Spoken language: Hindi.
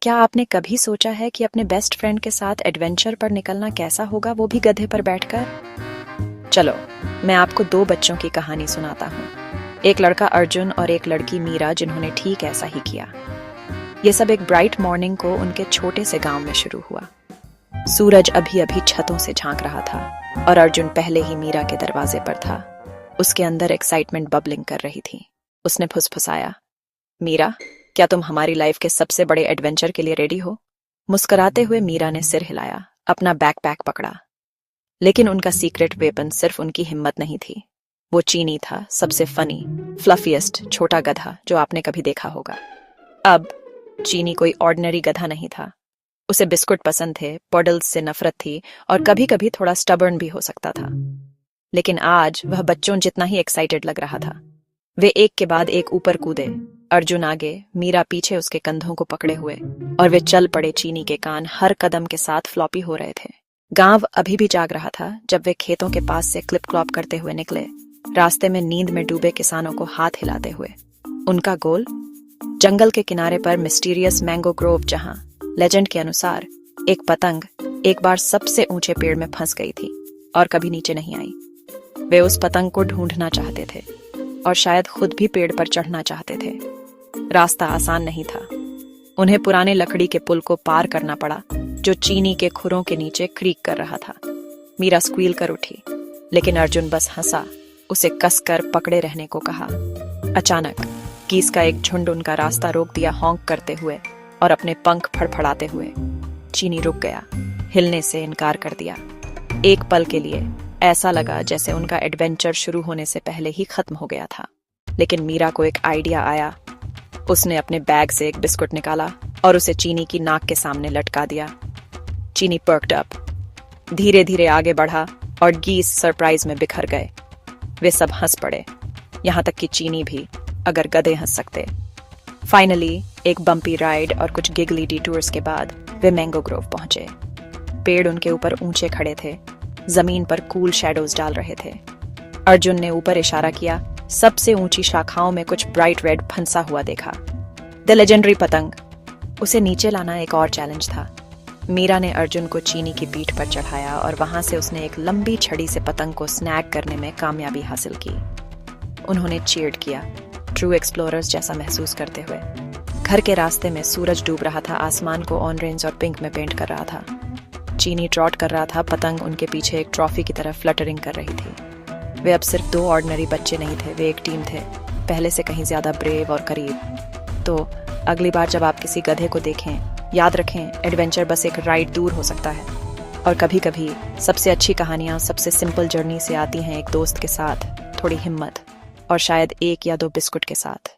क्या आपने कभी सोचा है कि अपने बेस्ट फ्रेंड के साथ एडवेंचर पर निकलना कैसा होगा, वो भी गधे पर बैठकर? चलो, मैं आपको दो बच्चों की कहानी सुनाता हूँ। एक लड़का अर्जुन और एक लड़की मीरा, जिन्होंने ठीक ऐसा ही किया। ये सब एक ब्राइट मॉर्निंग को उनके छोटे से गांव में शुरू हुआ। सूरज अभी अभी छतों से झांक रहा था और अर्जुन पहले ही मीरा के दरवाजे पर था। उसके अंदर एक्साइटमेंट बबलिंग कर रही थी। उसने फुसफुसाया, मीरा, क्या तुम हमारी लाइफ के सबसे बड़े एडवेंचर के लिए रेडी हो? मुस्कुराते हुए मीरा ने सिर हिलाया, अपना बैकपैक पकड़ा। लेकिन उनका सीक्रेट वेपन सिर्फ उनकी हिम्मत नहीं थी। वो चीनी था, सबसे फनी, फ्लफीएस्ट छोटा गधा जो आपने कभी देखा होगा। अब चीनी कोई ऑर्डिनरी गधा नहीं था। उसे बिस्कुट पसंद थे, पॉडल्स से नफरत थी और कभी कभी थोड़ा स्टबर्न भी हो सकता था। लेकिन आज वह बच्चों जितना ही एक्साइटेड लग रहा था। वे एक के बाद एक ऊपर कूदे, अर्जुन आगे, मीरा पीछे उसके कंधों को पकड़े हुए, और वे चल पड़े। चीनी के कान हर कदम के साथ फ्लॉपी हो रहे थे। गांव अभी भी जाग रहा था जब वे खेतों के पास से क्लिप क्लॉप करते हुए निकले, रास्ते में नींद में डूबे किसानों को हाथ हिलाते हुए। उनका गोल, जंगल के किनारे पर मिस्टीरियस मैंगो ग्रोव, जहां लेजेंड के अनुसार एक पतंग एक बार सबसे ऊंचे पेड़ में फंस गई थी और कभी नीचे नहीं आई। वे उस पतंग को ढूंढना चाहते थे और शायद खुद भी पेड़ पर चढ़ना चाहते थे। रास्ता आसान नहीं था। उन्हें पुराने लकड़ी के पुल को पार करना पड़ा जो चीनी के खुरों के नीचे क्रीक कर रहा था। मीरा स्क्वील कर उठी, लेकिन अर्जुन बस हंसा, उसे कसकर पकड़े रहने को कहा। अचानक गीस का एक झुंड उनका रास्ता रोक दिया, हॉन्क करते हुए और अपने पंख फड़फड़ाते हुए। चीनी रुक गया, हिलने से इनकार कर दिया। एक पल के लिए ऐसा लगा जैसे उनका एडवेंचर शुरू होने से पहले ही खत्म हो गया था। लेकिन मीरा को एक आइडिया आया। उसने अपने बैग से एक बिस्कुट निकाला और उसे चीनी की नाक के सामने लटका दिया। चीनी पर्क्ड अप, धीरे धीरे आगे बढ़ा और गीस सरप्राइज में बिखर गए। वे सब हंस पड़े, यहां तक कि चीनी भी, अगर गधे हंस सकते। फाइनली एक बम्पी राइड और कुछ गिगली डिटूर्स के बाद वे मैंगो ग्रोव पहुंचे। पेड़ उनके ऊपर ऊंचे खड़े थे, जमीन पर कूल शैडोज डाल रहे थे। अर्जुन ने ऊपर इशारा किया। सबसे ऊंची शाखाओं में कुछ ब्राइट रेड फंसा हुआ देखा, द लेजेंडरी पतंग। उसे नीचे लाना एक और चैलेंज था। मीरा ने अर्जुन को चीनी की पीठ पर चढ़ाया और वहां से उसने एक लंबी छड़ी से पतंग को स्नैग करने में कामयाबी हासिल की। उन्होंने चीयर्ड किया, ट्रू एक्सप्लोरर्स जैसा महसूस करते हुए। घर के रास्ते में सूरज डूब रहा था, आसमान को ऑरेंज और पिंक में पेंट कर रहा था। चीनी ट्रॉट कर रहा था, पतंग उनके पीछे एक ट्रॉफी की तरह फ्लटरिंग कर रही थी। वे अब सिर्फ दो ऑर्डिनरी बच्चे नहीं थे, वे एक टीम थे, पहले से कहीं ज्यादा ब्रेव और करीब। तो अगली बार जब आप किसी गधे को देखें, याद रखें, एडवेंचर बस एक राइड दूर हो सकता है। और कभी कभी सबसे अच्छी कहानियां सबसे सिंपल जर्नी से आती हैं, एक दोस्त के साथ, थोड़ी हिम्मत और शायद एक या दो बिस्कुट के साथ।